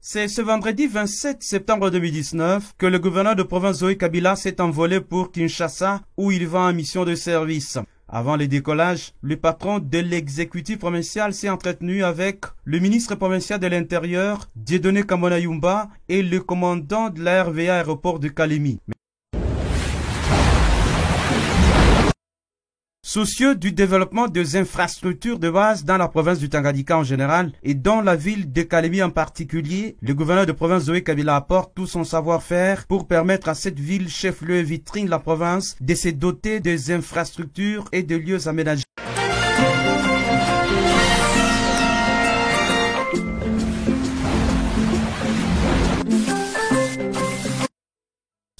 C'est ce vendredi 27 septembre 2019 que le gouverneur de province Zoé Kabila s'est envolé pour Kinshasa où il va en mission de service. Avant le décollage, le patron de l'exécutif provincial s'est entretenu avec le ministre provincial de l'Intérieur, Dieudonné Kambona Yumba, et le commandant de la RVA aéroport de Kalemi. Soucieux du développement des infrastructures de base dans la province du Tanganyika en général et dans la ville de Kalemi en particulier, le gouverneur de province Zoé Kabila apporte tout son savoir-faire pour permettre à cette ville chef-lieu et vitrine de la province de se doter des infrastructures et de lieux aménagés.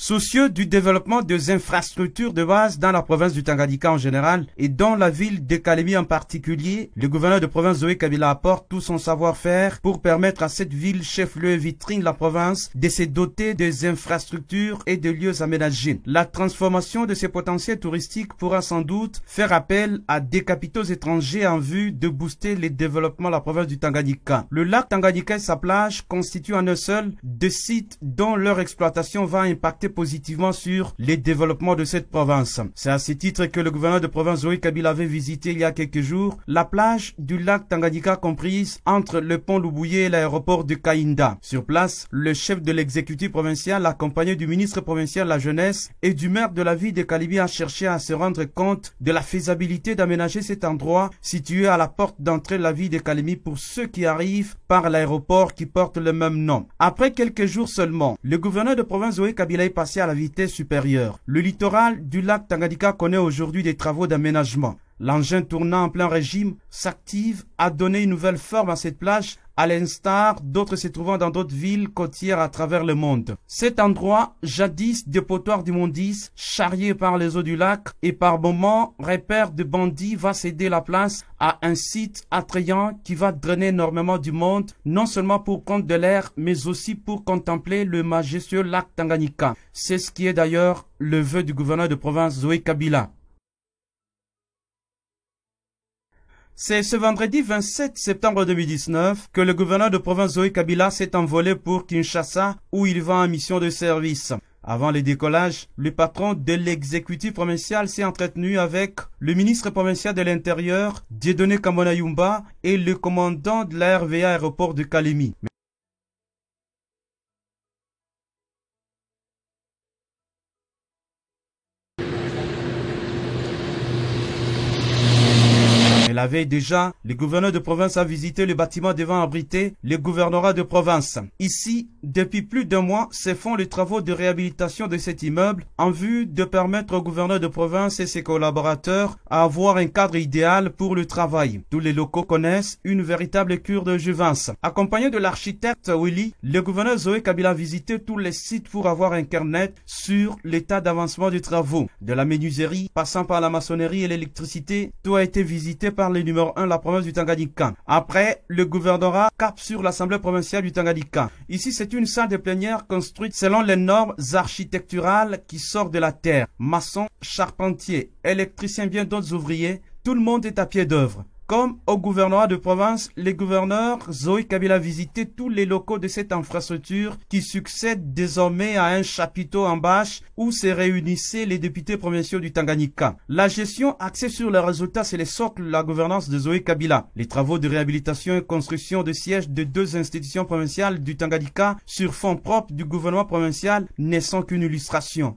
Soucieux du développement des infrastructures de base dans la province du Tanganyika en général et dans la ville de Kalemi en particulier, le gouverneur de province Zoé Kabila apporte tout son savoir-faire pour permettre à cette ville chef-lieu et vitrine de la province de se doter des infrastructures et de lieux aménagés. La transformation de ces potentiels touristiques pourra sans doute faire appel à des capitaux étrangers en vue de booster le développement de la province du Tanganyika. Le lac Tanganyika et sa plage constituent en eux seuls deux sites dont leur exploitation va impacter positivement sur les développements de cette province. C'est à ce titre que le gouverneur de province Zoé Kabila avait visité il y a quelques jours la plage du lac Tanganyika comprise entre le pont Lubuye et l'aéroport de Kainda. Sur place, le chef de l'exécutif provincial, accompagné du ministre provincial de la jeunesse et du maire de la ville de Kalemi, a cherché à se rendre compte de la faisabilité d'aménager cet endroit situé à la porte d'entrée de la ville de Kalemi pour ceux qui arrivent par l'aéroport qui porte le même nom. Après quelques jours seulement, le gouverneur de province Zoé Kabila est passé à la vitesse supérieure. Le littoral du lac Tanganyika connaît aujourd'hui des travaux d'aménagement. L'engin tournant en plein régime s'active à donner une nouvelle forme à cette plage, à l'instar d'autres se trouvant dans d'autres villes côtières à travers le monde. Cet endroit, jadis dépotoir d'immondices, charrié par les eaux du lac et par moments repère de bandits, va céder la place à un site attrayant qui va drainer énormément du monde, non seulement pour compte de l'air, mais aussi pour contempler le majestueux lac Tanganyika. C'est ce qui est d'ailleurs le vœu du gouverneur de province Zoé Kabila. C'est ce vendredi 27 septembre 2019 que le gouverneur de province Zoé Kabila s'est envolé pour Kinshasa où il va en mission de service. Avant le décollage, le patron de l'exécutif provincial s'est entretenu avec le ministre provincial de l'Intérieur, Dieudonné Kambona Yumba, et le commandant de la RVA aéroport de Kalemi. La veille déjà, le gouverneur de province a visité le bâtiment devant abriter le gouvernorat de province. Ici, depuis plus d'un mois, se font les travaux de réhabilitation de cet immeuble en vue de permettre au gouverneur de province et ses collaborateurs à avoir un cadre idéal pour le travail. Tous les locaux connaissent une véritable cure de jouvence. Accompagné de l'architecte Willy, le gouverneur Zoé Kabila a visité tous les sites pour avoir un carnet sur l'état d'avancement des travaux. De la menuiserie, passant par la maçonnerie et l'électricité, tout a été visité par le numéro 1 de la province du Tanganyika. Après, le gouvernorat cap sur l'Assemblée provinciale du Tanganyika. Ici, c'est une salle de plénière construite selon les normes architecturales qui sortent de la terre. Maçons, charpentiers, électriciens, bien d'autres ouvriers, tout le monde est à pied d'œuvre. Comme au gouvernorat de province, le gouverneur Zoé Kabila a visité tous les locaux de cette infrastructure qui succède désormais à un chapiteau en bâche où se réunissaient les députés provinciaux du Tanganyika. La gestion axée sur les résultats, c'est le socle de la gouvernance de Zoé Kabila. Les travaux de réhabilitation et construction de sièges de deux institutions provinciales du Tanganyika sur fonds propres du gouvernement provincial ne sont qu'une illustration.